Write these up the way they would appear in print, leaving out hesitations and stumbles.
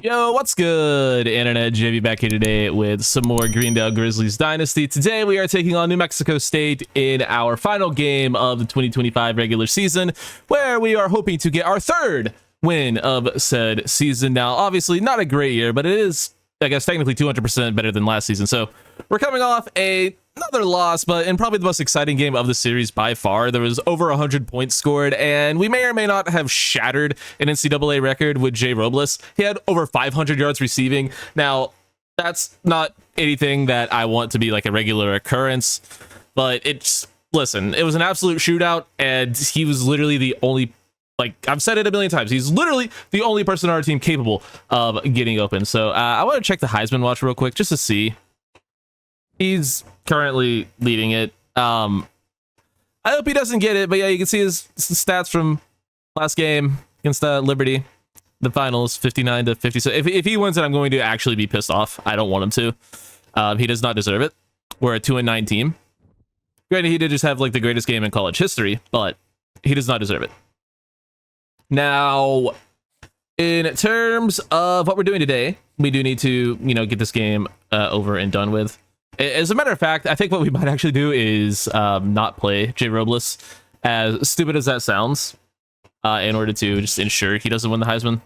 Yo, what's good, Internet? JV back here today with some more Greendale Grizzlies Dynasty. Today we are taking on New Mexico State in our final game of the 2025 regular season, where we are hoping to get our third win of said season. Now, obviously, not a great year, but it is, I guess, technically 200% better than last season. So we're coming off another loss, but in probably the most exciting game of the series by far. There was over 100 points scored, and we may or may not have shattered an NCAA record with Jay Robles. He had over 500 yards receiving. Now, that's not anything that I want to be like a regular occurrence, but listen, it was an absolute shootout, and he was literally the only, like I've said it a million times, he's literally the only person on our team capable of getting open. So I want to check the Heisman watch real quick just to see. He's currently leading it. I hope he doesn't get it, but yeah, you can see his stats from last game against Liberty. The finals, 59 to 50. So if he wins it, I'm going to actually be pissed off. I don't want him to. He does not deserve it. We're a 2-9 team. Granted, he did just have like the greatest game in college history, but he does not deserve it. Now, in terms of what we're doing today, we do need to, get this game over and done with. As a matter of fact, I think what we might actually do is not play Jay Robles, as stupid as that sounds, in order to just ensure he doesn't win the Heisman.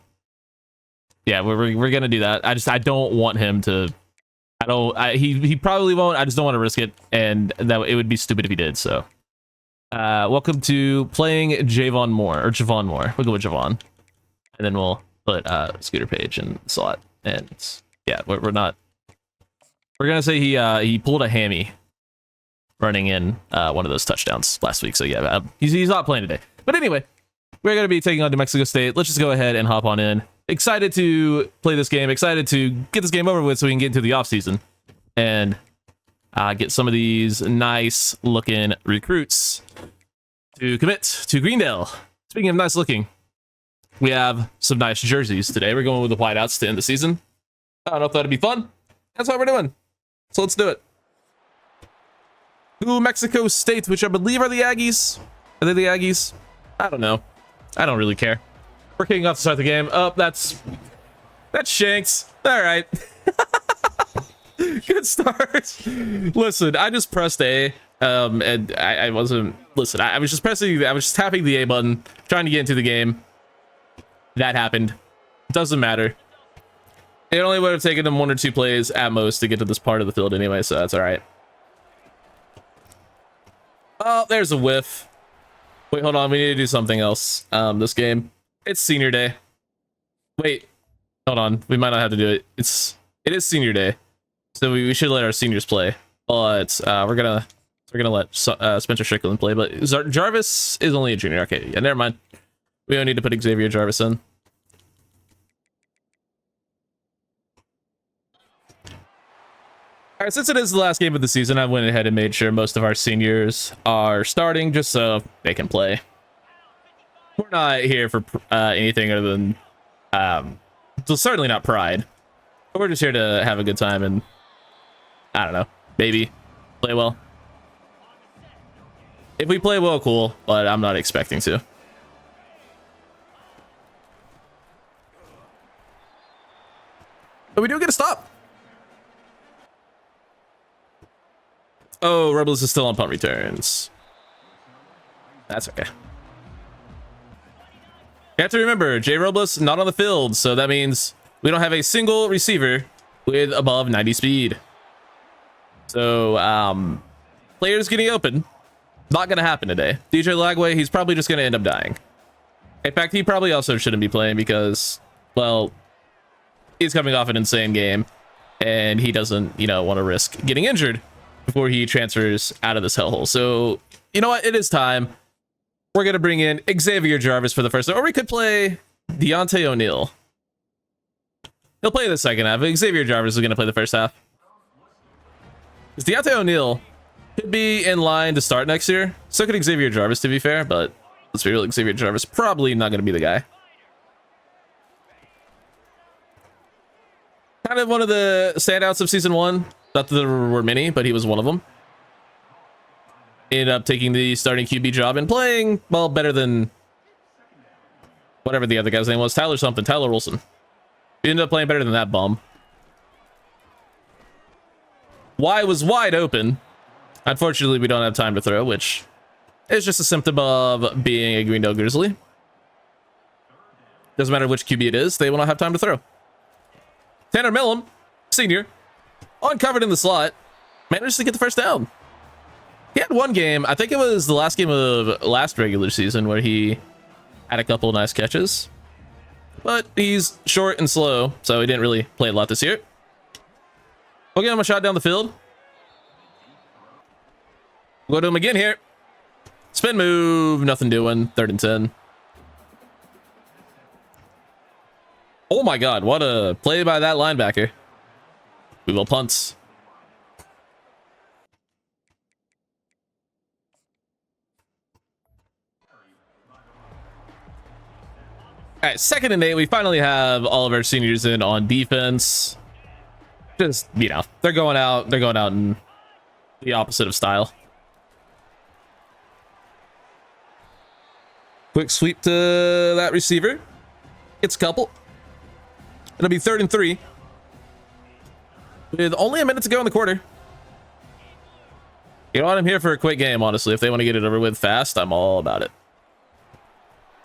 Yeah, we're gonna do that. I don't want him to. He probably won't. I just don't want to risk it, and that it would be stupid if he did. So, welcome to playing Javon Moore. We'll go with Javon, and then we'll put Scooter Page in the slot. And yeah, we're not. We're gonna say he pulled a hammy running in one of those touchdowns last week. So yeah, he's not playing today. But anyway, we're gonna be taking on New Mexico State. Let's just go ahead and hop on in. Excited to play this game. Excited to get this game over with so we can get into the off season and get some of these nice looking recruits to commit to Greendale. Speaking of nice looking, we have some nice jerseys today. We're going with the whiteouts to end the season. I don't know if that'd be fun. That's what we're doing. So let's do it. New Mexico State, which I believe are the Aggies. Are they the Aggies? I don't know. I don't really care. We're kicking off to start the game. Oh, that's Shanks. All right. Good start. Listen, I just pressed A, and I wasn't. Listen, I was just tapping the A button, trying to get into the game. That happened. Doesn't matter. It only would have taken them 1 or 2 plays at most to get to this part of the field anyway, so that's all right. Oh, there's a whiff. Wait, hold on. We need to do something else. This game. It's senior day. Wait, hold on. We might not have to do it. It is senior day, so we should let our seniors play. But we're gonna let Spencer Strickland play. But Jarvis is only a junior. Okay, yeah, never mind. We don't need to put Xavier Jarvis in. All right, since it is the last game of the season, I went ahead and made sure most of our seniors are starting just so they can play. We're not here for anything other than, certainly not pride. But we're just here to have a good time and, I don't know, maybe play well. If we play well, cool, but I'm not expecting to. But we do get a stop. Oh, Robles is still on punt returns. That's okay. You have to remember, Jay Robles not on the field, so that means we don't have a single receiver with above 90 speed. So, players getting open, not going to happen today. DJ Lagway, he's probably just going to end up dying. In fact, he probably also shouldn't be playing because, well, he's coming off an insane game, and he doesn't, want to risk getting injured before he transfers out of this hellhole. So, you know what? It is time. We're going to bring in Xavier Jarvis for the first, or we could play Deontay O'Neal. He'll play the second half. Xavier Jarvis is going to play the first half. Because Deontay O'Neal could be in line to start next year. So could Xavier Jarvis, to be fair, but let's be real, Xavier Jarvis probably not going to be the guy. Kind of one of the standouts of season 1. Not that there were many, but he was one of them. Ended up taking the starting QB job and playing, well, better than whatever the other guy's name was. Tyler Wilson. We ended up playing better than that bum. Y was wide open. Unfortunately, we don't have time to throw, which is just a symptom of being a Greendale Grizzly. Doesn't matter which QB it is, they will not have time to throw. Tanner Millam, senior, uncovered in the slot, managed to get the first down. He had one game, I think it was the last game of last regular season, where he had a couple nice catches. But he's short and slow, so he didn't really play a lot this year. We'll give him a shot down the field. We'll go to him again here. Spin move, nothing doing. 3rd and 10. Oh my god, what a play by that linebacker. We will punt. All right, 2nd and 8. We finally have all of our seniors in on defense. Just, you know, they're going out in the opposite of style. Quick sweep to that receiver. Gets a couple. It'll be 3rd and 3. With only a minute to go in the quarter. You know what? I'm here for a quick game, honestly. If they want to get it over with fast, I'm all about it.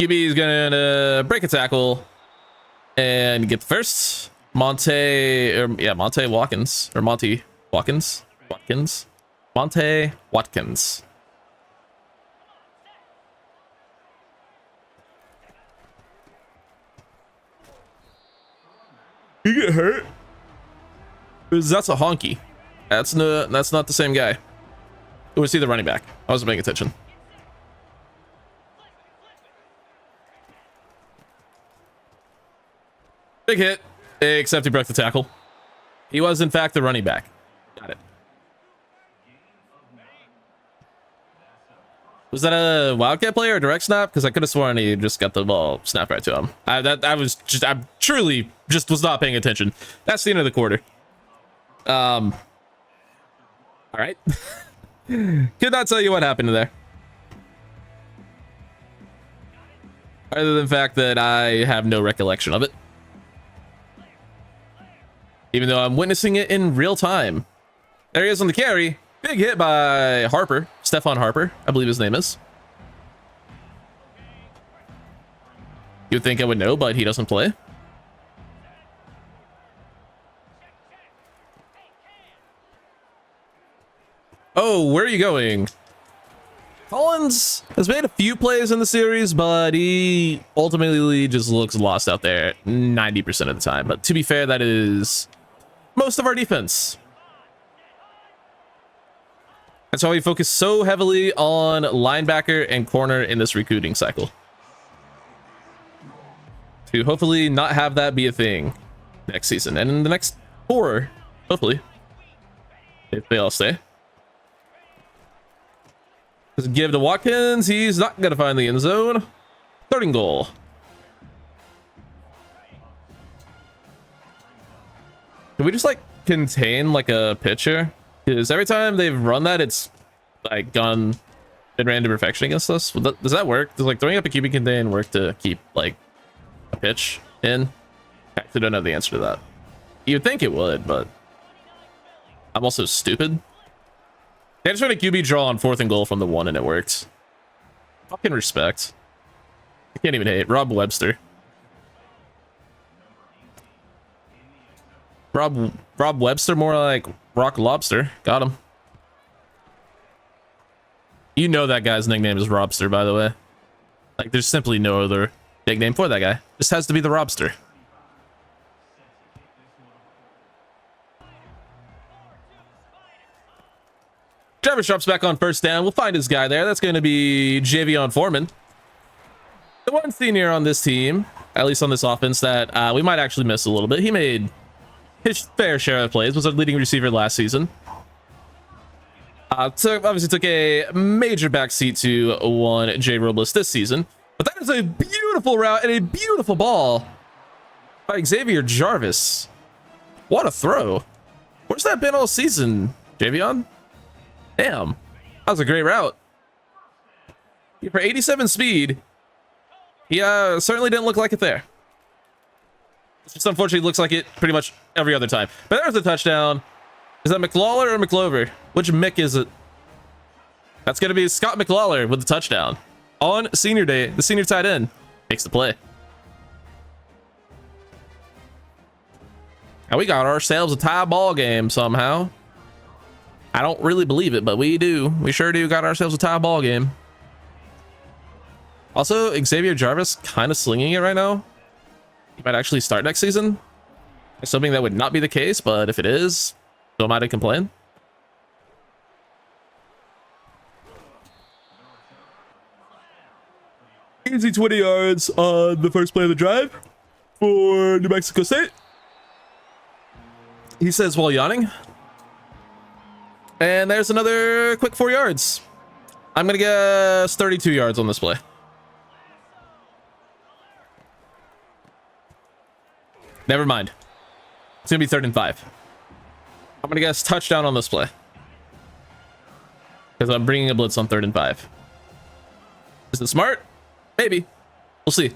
QB is going to break a tackle and get the first. Monte Watkins. Monty Watkins. Monte Watkins. He get hurt? That's a honky. That's not the same guy. It was he the running back? I wasn't paying attention. Big hit, except he broke the tackle. He was in fact the running back. Got it. Was that a Wildcat play or a direct snap? Because I could have sworn he just got the ball snapped right to him. I truly just was not paying attention. That's the end of the quarter. All right. Could not tell you what happened there. Other than the fact that I have no recollection of it. Even though I'm witnessing it in real time. There he is on the carry. Big hit by Harper. Stephon Harper, I believe his name is. You'd think I would know, but he doesn't play. Oh, where are you going? Collins has made a few plays in the series, but he ultimately just looks lost out there 90% of the time. But to be fair, that is most of our defense. That's why we focus so heavily on linebacker and corner in this recruiting cycle. To hopefully not have that be a thing next season. And in the next 4, hopefully. If they all stay. Just give to Watkins. He's not going to find the end zone. 3rd and goal. Can we just like contain like a pitcher? Because every time they've run that, it's like gone in random perfection against us. Does that work? Does like throwing up a QB contain work to keep like a pitch in? I actually don't know the answer to that. You'd think it would, but I'm also stupid. They just tried a QB draw on 4th and goal from the 1 and it worked. Fucking respect. I can't even hate. Rob Webster. Rob Webster, more like Rock Lobster. Got him. You know that guy's nickname is Robster, by the way. Like, there's simply no other nickname for that guy. Just has to be the Robster. Trevor Sharp's back on 1st down. We'll find his guy there. That's going to be Javion Foreman. The one senior on this team, at least on this offense, that we might actually miss a little bit. He made his fair share of plays, was a leading receiver last season. Obviously took a major backseat to one Jay Robles this season. But that is a beautiful route and a beautiful ball by Xavier Jarvis. What a throw. Where's that been all season, Javion? Damn. That was a great route. For 87 speed, he certainly didn't look like it there. Just unfortunately looks like it pretty much every other time. But there's a touchdown. Is that McLawler or McClover? Which Mick is it? That's going to be Scott McLawler with the touchdown. On senior day, the senior tight end makes the play. And we got ourselves a tie ball game somehow. I don't really believe it, but we do. We sure do got ourselves a tie ball game. Also, Xavier Jarvis kind of slinging it right now. He might actually start next season. Assuming that would not be the case, but if it is, who am I to complain? Easy 20 yards on the first play of the drive for New Mexico State. He says while yawning. And there's another quick 4 yards. I'm going to guess 32 yards on this play. Never mind. It's going to be 3rd and 5. I'm going to guess touchdown on this play. Because I'm bringing a blitz on 3rd and 5. Is it smart? Maybe. We'll see.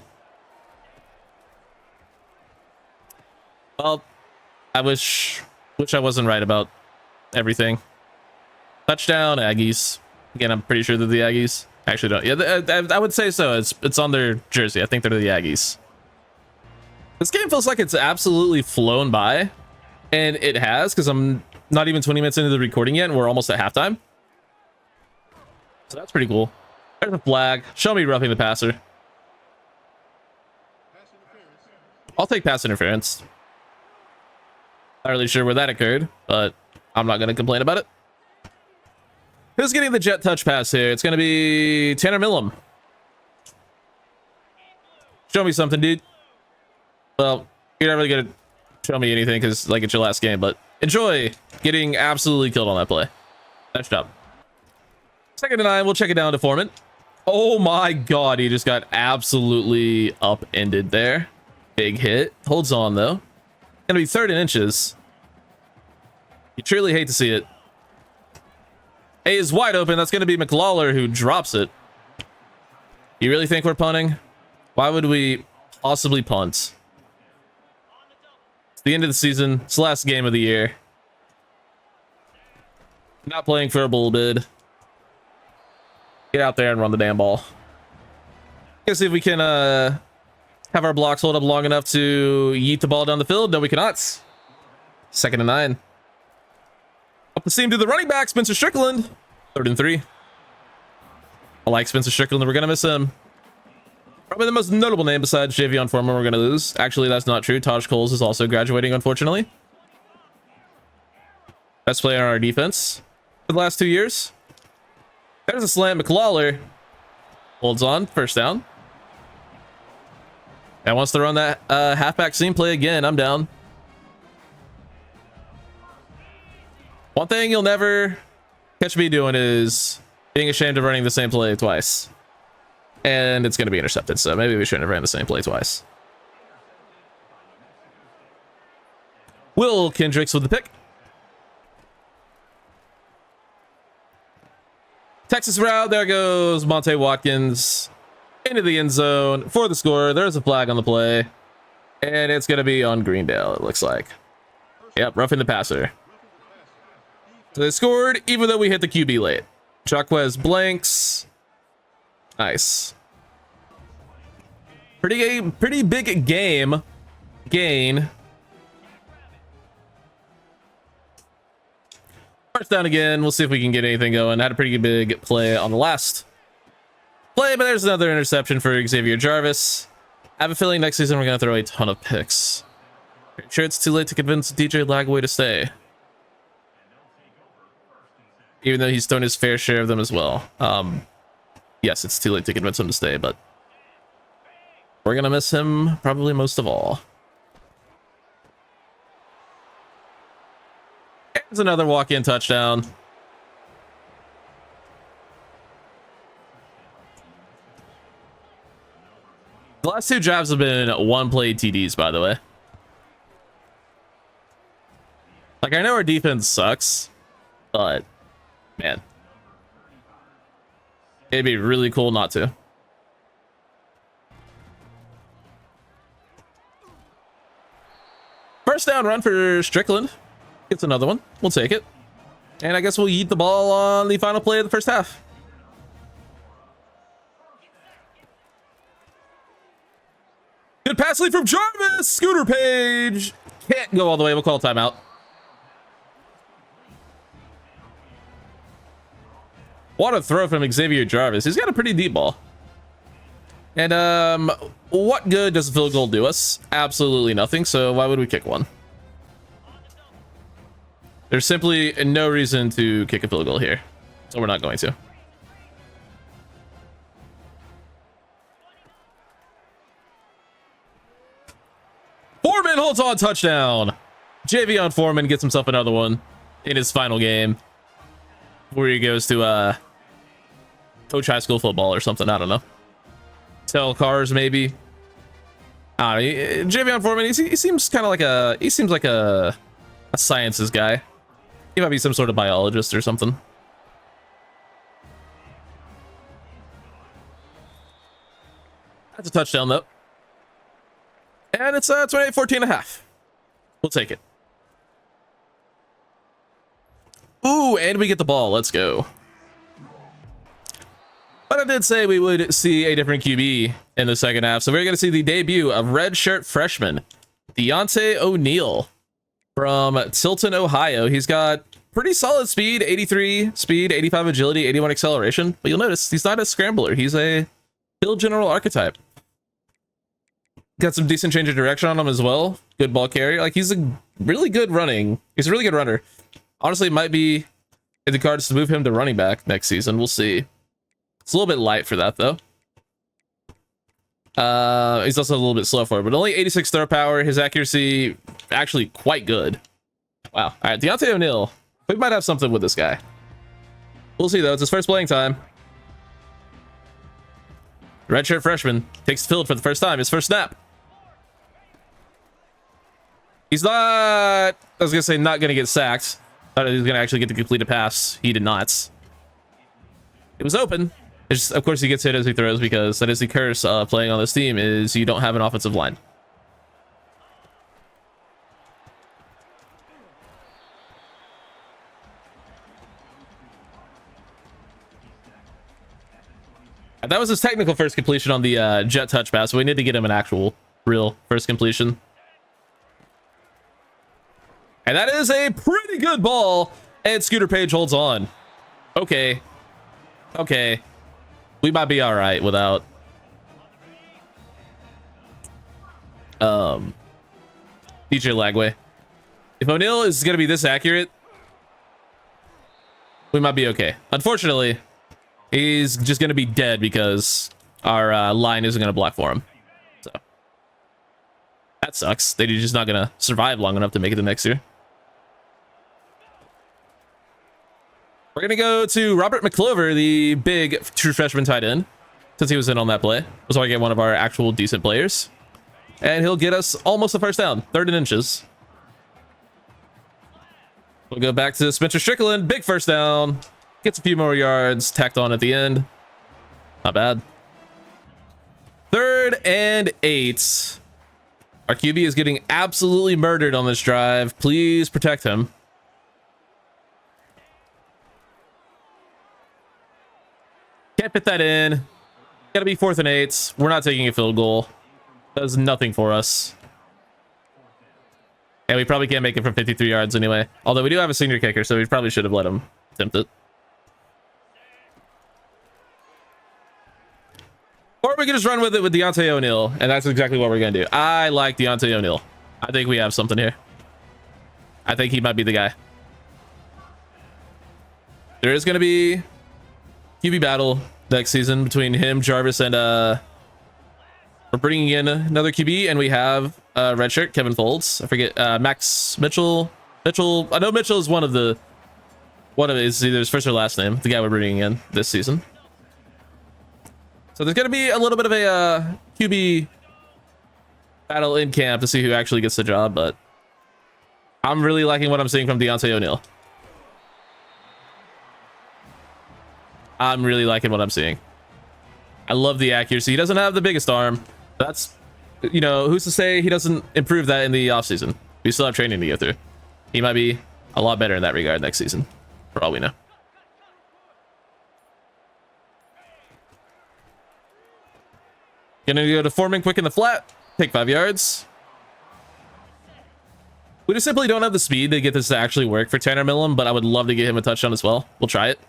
Well, I wish I wasn't right about everything. Touchdown, Aggies. Again, I'm pretty sure they're the Aggies. Actually, don't. Yeah, I would say so. It's on their jersey. I think they're the Aggies. This game feels like it's absolutely flown by, and it has, because I'm not even 20 minutes into the recording yet, and we're almost at halftime. So that's pretty cool. There's a flag. Show me roughing the passer. I'll take pass interference. Not really sure where that occurred, but I'm not going to complain about it. Who's getting the jet touch pass here? It's going to be Tanner Millam. Show me something, dude. Well, you're not really going to show me anything because, like, it's your last game, but enjoy getting absolutely killed on that play. Nice job. 2nd and 9. We'll check it down to Foreman. Oh my god, he just got absolutely upended there. Big hit. Holds on, though. Gonna be 3rd and inches. You truly hate to see it. A is wide open. That's gonna be McLawler who drops it. You really think we're punting? Why would we possibly punt? It's the end of the season. It's the last game of the year. Not playing for a bull bid. Get out there and run the damn ball. Let's see if we can have our blocks hold up long enough to yeet the ball down the field. No, we cannot. 2nd and 9. Up the seam to the running back, Spencer Strickland. 3rd and 3. I like Spencer Strickland. We're going to miss him. Probably the most notable name besides Javion Foreman we're going to lose. Actually, that's not true. Taj Coles is also graduating, unfortunately. Best player on our defense for the last 2 years. There's a slant. McLawler holds on. 1st down. And wants to run that halfback seam play again. I'm down. One thing you'll never catch me doing is being ashamed of running the same play twice. And it's going to be intercepted, so maybe we shouldn't have ran the same play twice. Will Kendricks with the pick. Texas route. There goes Monte Watkins into the end zone for the score. There's a flag on the play. And it's going to be on Greendale, it looks like. Yep, roughing the passer. So they scored, even though we hit the QB late. Jaquez blanks. Nice. Pretty big game. Gain. 1st down again. We'll see if we can get anything going. Had a pretty big play on the last play, but there's another interception for Xavier Jarvis. I have a feeling next season we're going to throw a ton of picks. Sure it's too late to convince DJ Lagway to stay. Even though he's thrown his fair share of them as well. Yes, it's too late to convince him to stay, but we're going to miss him probably most of all. There's another walk-in touchdown. The last 2 drives have been 1-play TDs, by the way. Like, I know our defense sucks, but man, it'd be really cool not to. first down run for Strickland. Gets another one. We'll take it. And I guess we'll yeet the ball on the final play of the first half. Good pass lead from Jarvis. Scooter Page. Can't go all the way. We'll call timeout. What a throw from Xavier Jarvis. He's got a pretty deep ball. And what good does a field goal do us? Absolutely nothing. So why would we kick one? There's simply no reason to kick a field goal here. So we're not going to. Foreman holds on, touchdown. Javion Foreman gets himself another one in his final game, where he goes to coach high school football or something. I don't know. Sell cars maybe. I don't know. Javion Foreman, he seems kind of like a sciences guy. He might be some sort of biologist or something. That's a touchdown though. And it's 28-14 and a half. We'll take it. Ooh, and we get the ball. Let's go. But I did say we would see a different QB in the second half. So we're going to see the debut of redshirt freshman Deontay O'Neal from Tilton, Ohio. He's got pretty solid speed, 83 speed, 85 agility, 81 acceleration. But you'll notice he's not a scrambler. He's a field general archetype. Got some decent change of direction on him as well. Good ball carrier. Like, he's a really good running. He's a really good runner. Honestly, it might be in the cards to move him to running back next season. We'll see. It's a little bit light for that, though. He's also a little bit slow for it, but only 86 throw power. His accuracy, actually quite good. Wow. All right, Deontay O'Neal. We might have something with this guy. We'll see, though. It's his first playing time. Redshirt freshman takes the field for the first time. His first snap. He's not, I was going to say, not going to get sacked. Thought he was going to actually get to complete a pass. He did not. It was open. It's just, of course, he gets hit as he throws, because that is the curse of playing on this team, is you don't have an offensive line. And that was his technical first completion on the jet touch pass, so we need to get him an actual, real first completion. And that is a pretty good ball, and Scooter Page holds on. Okay. Okay. We might be all right without DJ Lagway. If O'Neal is going to be this accurate, we might be okay. Unfortunately, he's just going to be dead because our line isn't going to block for him. So that sucks. They're just not going to survive long enough to make it the next year. We're going to go to Robert McClover, the big true freshman tight end, since he was in on that play. So I get one of our actual decent players. And he'll get us almost a first down, 3rd and inches. We'll go back to Spencer Strickland, big first down. Gets a few more yards tacked on at the end. Not bad. 3rd and 8. Our QB is getting absolutely murdered on this drive. Please protect him. Can't fit that in. Gotta be 4th and 8. We're not taking a field goal. Does nothing for us. And we probably can't make it from 53 yards anyway. Although we do have a senior kicker, so we probably should have let him attempt it. Or we can just run with it with Deontay O'Neal, and that's exactly what we're going to do. I like Deontay O'Neal. I think we have something here. I think he might be the guy. There is going to be QB battle next season between him, Jarvis, and we're bringing in another QB, and we have redshirt Kevin Folds. I forget Max Mitchell. I know Mitchell is one of his either his first or last name. The guy we're bringing in this season. So there's going to be a little bit of a QB battle in camp to see who actually gets the job, but I'm really liking what I'm seeing from Deontay O'Neal. I'm really liking what I'm seeing. I love the accuracy. He doesn't have the biggest arm. That's, you know, who's to say he doesn't improve that in the offseason? We still have training to go through. He might be a lot better in that regard next season, for all we know. Gonna go to Foreman quick in the flat. Take 5 yards. We just simply don't have the speed to get this to actually work for Tanner Millam, but I would love to get him a touchdown as well. We'll try it.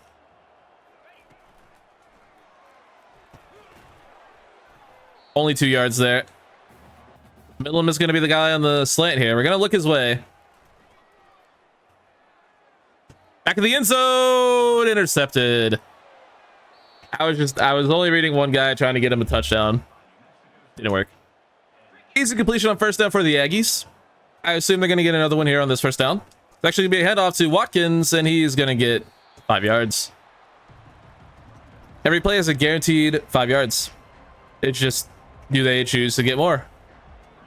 Only 2 yards there. Millam is going to be the guy on the slant here. We're going to look his way. Back of the end zone. Intercepted. I was only reading one guy trying to get him a touchdown. Didn't work. Easy completion on first down for the Aggies. I assume they're going to get another one here on this first down. It's actually going to be a handoff to Watkins, and he's going to get 5 yards. Every play has a guaranteed 5 yards. It's just, do they choose to get more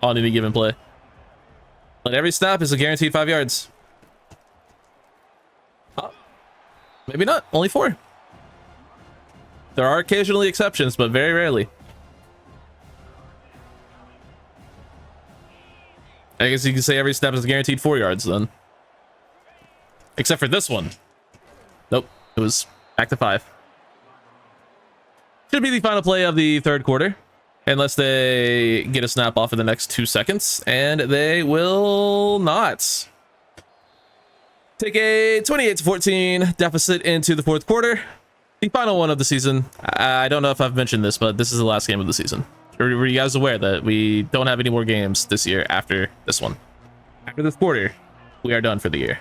on any given play? But every snap is a guaranteed 5 yards. Oh, maybe not. Only 4. There are occasionally exceptions, but very rarely. I guess you can say every snap is guaranteed 4 yards then. Except for this one. Nope. It was back to 5. Should be the final play of the third quarter. Unless they get a snap off in the next 2 seconds. And they will not. Take a 28-14 deficit into the fourth quarter. The final one of the season. I don't know if I've mentioned this, but this is the last game of the season. Were you guys aware that we don't have any more games this year after this one? After this quarter, we are done for the year.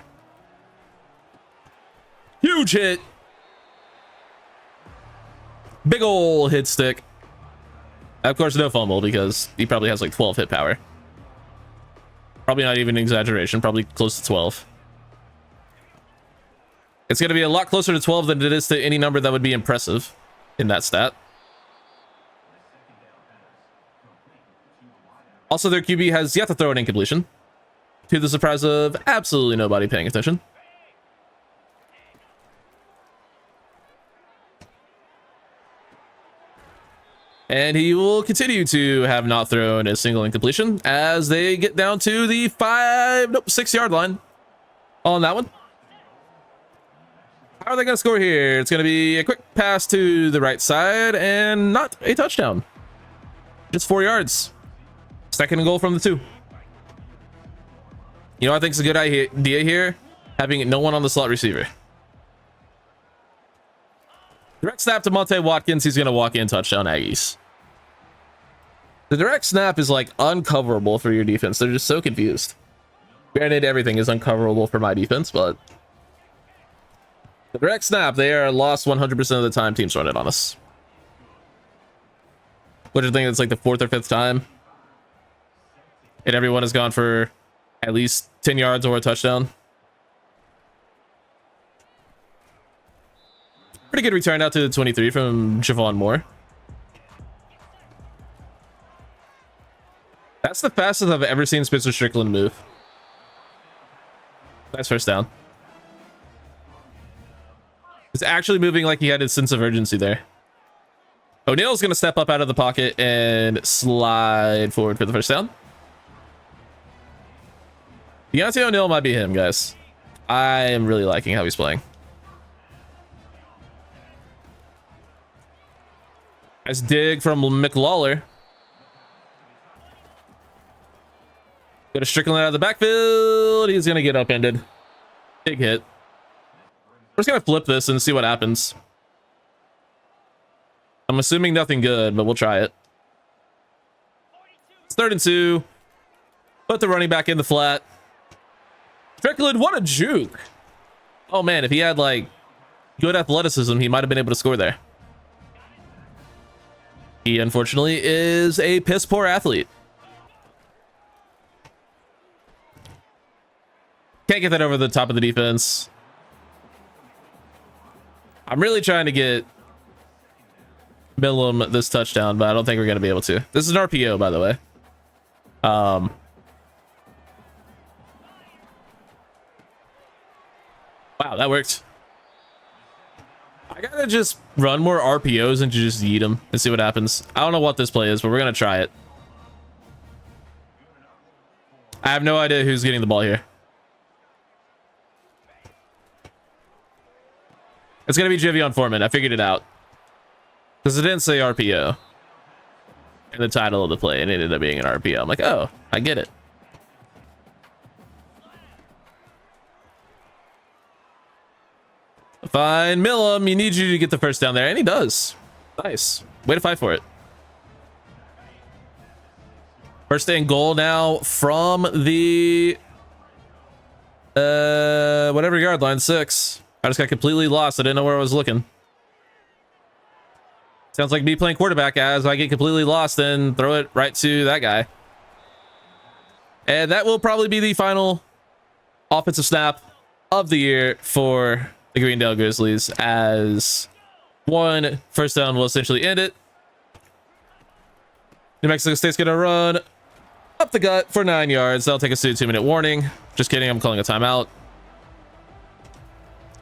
Huge hit. Big ol' hit stick. Of course, no fumble because he probably has like 12 hit power. Probably not even an exaggeration. Probably close to 12. It's going to be a lot closer to 12 than it is to any number that would be impressive in that stat. Also, their QB has yet to throw an incompletion, to the surprise of absolutely nobody paying attention. And he will continue to have not thrown a single incompletion as they get down to the 6 yard line on that one. How are they going to score here? It's going to be a quick pass to the right side and not a touchdown. Just 4 yards. Second and goal from the 2. You know, I think it's a good idea here, having no one on the slot receiver. Direct snap to Monte Watkins. He's going to walk in, touchdown Aggies. The direct snap is like uncoverable for your defense. They're just so confused. Granted, everything is uncoverable for my defense, but the direct snap, they are lost 100% of the time teams run it on us. Which I think it's like the 4th or 5th time. And everyone has gone for at least 10 yards or a touchdown. Pretty good return out to the 23 from Javon Moore. That's the fastest I've ever seen Spencer Strickland move. Nice first down. He's actually moving like he had his sense of urgency there. O'Neill's going to step up out of the pocket and slide forward for the first down. Deontay O'Neill might be him, guys. I am really liking how he's playing. Nice dig from McLawler. Go to Strickland out of the backfield. He's going to get upended. Big hit. We're just going to flip this and see what happens. I'm assuming nothing good, but we'll try it. It's 3rd and 2. Put the running back in the flat. Strickland, what a juke. Oh man, if he had like good athleticism, he might have been able to score there. He unfortunately is a piss poor athlete. Can't get that over the top of the defense. I'm really trying to get Millam this touchdown, but I don't think we're going to be able to. This is an RPO, by the way. Wow, that worked. I gotta just run more RPOs and just yeet them and see what happens. I don't know what this play is, but we're gonna try it. I I have no idea who's getting the ball here. It's going to be Javion Foreman. I figured it out. Because it didn't say RPO in the title of the play, and it ended up being an RPO. I'm like, oh, I get it. Fine, Millum, you need you to get the first down there, and he does. Nice. Way to fight for it. First and goal now from the whatever yard line, 6. I just got completely lost. I didn't know where I was looking. Sounds like me playing quarterback as I get completely lost and throw it right to that guy. And that will probably be the final offensive snap of the year for the Greendale Grizzlies, as one first down will essentially end it. New Mexico State's gonna run up the gut for 9 yards. That'll take us to a 2-minute warning. Just kidding, I'm calling a timeout.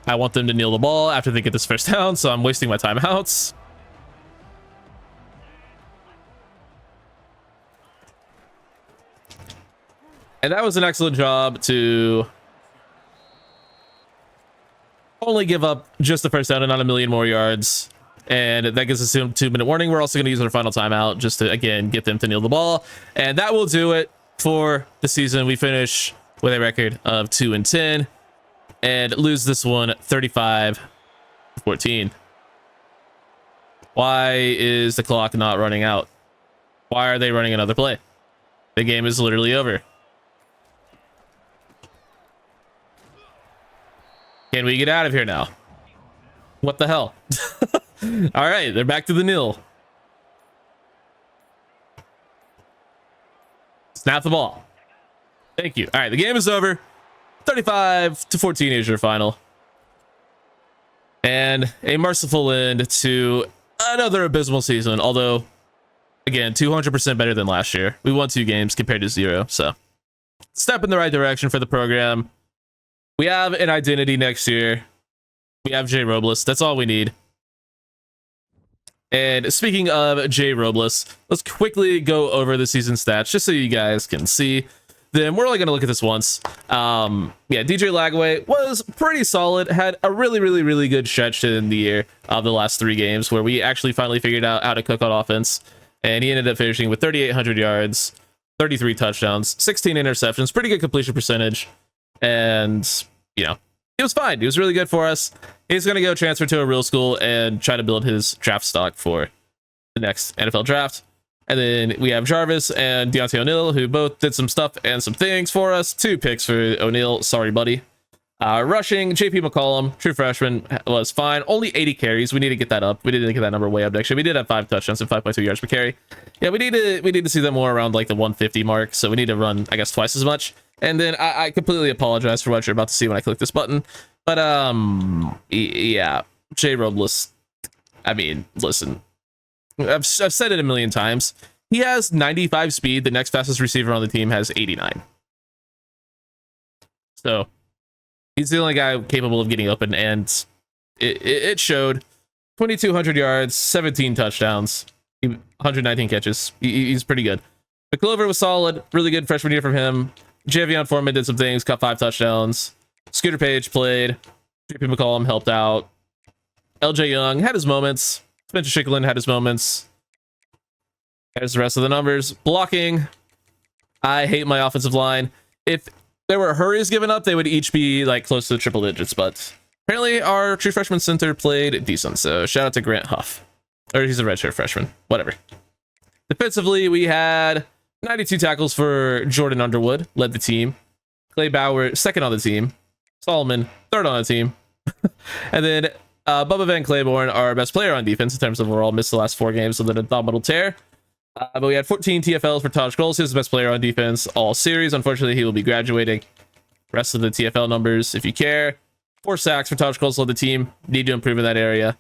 I want them to kneel the ball after they get this first down, so I'm wasting my timeouts. And that was an excellent job to only give up just the first down and not a million more yards. And that gives us a 2-minute warning. We're also going to use our final timeout just to, again, get them to kneel the ball. And that will do it for the season. We finish with a record of 2-10 and lose this one 35-14. Why is the clock not running out? Why are they running another play? The game is literally over. Can we get out of here now? What the hell? All right, they're back to the nil. Snap the ball. Thank you. All right, the game is over. 35-14 is your final. And a merciful end to another abysmal season. Although, again, 200% better than last year. We won 2 games compared to 0. So, step in the right direction for the program. We have an identity next year. We have Jay Robles. That's all we need. And speaking of Jay Robles, let's quickly go over the season stats just so you guys can see them. We're only going to look at this once. Yeah, DJ Lagway was pretty solid. Had a really good stretch in the year of the last 3 games where we actually finally figured out how to cook on offense. And he ended up finishing with 3,800 yards, 33 touchdowns, 16 interceptions, pretty good completion percentage. And, you know, he was fine. He was really good for us. He's going to go transfer to a real school and try to build his draft stock for the next NFL draft. And then we have Jarvis and Deontay O'Neal, who both did some stuff and some things for us. 2 picks for O'Neal. Sorry, buddy. Rushing, JP McCollum, true freshman, was fine. Only 80 carries. We need to get that up. We need to get that number way up next year. We did have 5 touchdowns and 5.2 yards per carry. Yeah, we need to see that more around like the 150 mark. So we need to run, I guess, twice as much. And then I completely apologize for what you're about to see when I click this button. But yeah, Jay Robles. I mean, listen, I've said it a million times. He has 95 speed. The next fastest receiver on the team has 89. So he's the only guy capable of getting open, and it showed. 2,200 yards, 17 touchdowns, 119 catches. He's pretty good. McClover was solid. Really good freshman year from him. Javion Foreman did some things, caught 5 touchdowns. Scooter Page played. JP McCollum helped out. LJ Young had his moments. Spencer Schicklin had his moments. There's the rest of the numbers. Blocking. I hate my offensive line. If there were hurries given up, they would each be like close to the triple digits, but apparently our true freshman center played decent. So shout out to Grant Huff. Or he's a redshirt freshman. Whatever. Defensively, we had 92 tackles for Jordan Underwood, led the team. Clay Bauer, second on the team. Solomon, third on the team. And then Bubba Van Claiborne, our best player on defense in terms of overall, missed the last 4 games with an abdominal tear. But we had 14 TFLs for Taj Scholes. He was the best player on defense all series. Unfortunately, he will be graduating. Rest of the TFL numbers, if you care. 4 sacks for Taj Scholes, led the team. Need to improve in that area.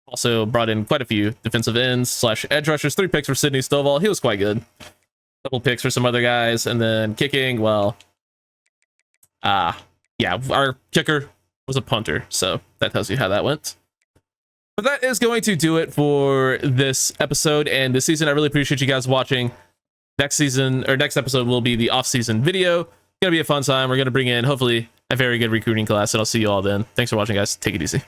Also brought in quite a few defensive ends / edge rushers. 3 picks for Sidney Stovall. He was quite good. Couple picks for some other guys. And then kicking, well, yeah, our kicker was a punter. So that tells you how that went. But that is going to do it for this episode and this season. I really appreciate you guys watching. Next season or next episode will be the off-season video. Gonna be a fun time. We're gonna bring in hopefully a very good recruiting class, and I'll see you all then. Thanks for watching, guys. Take it easy.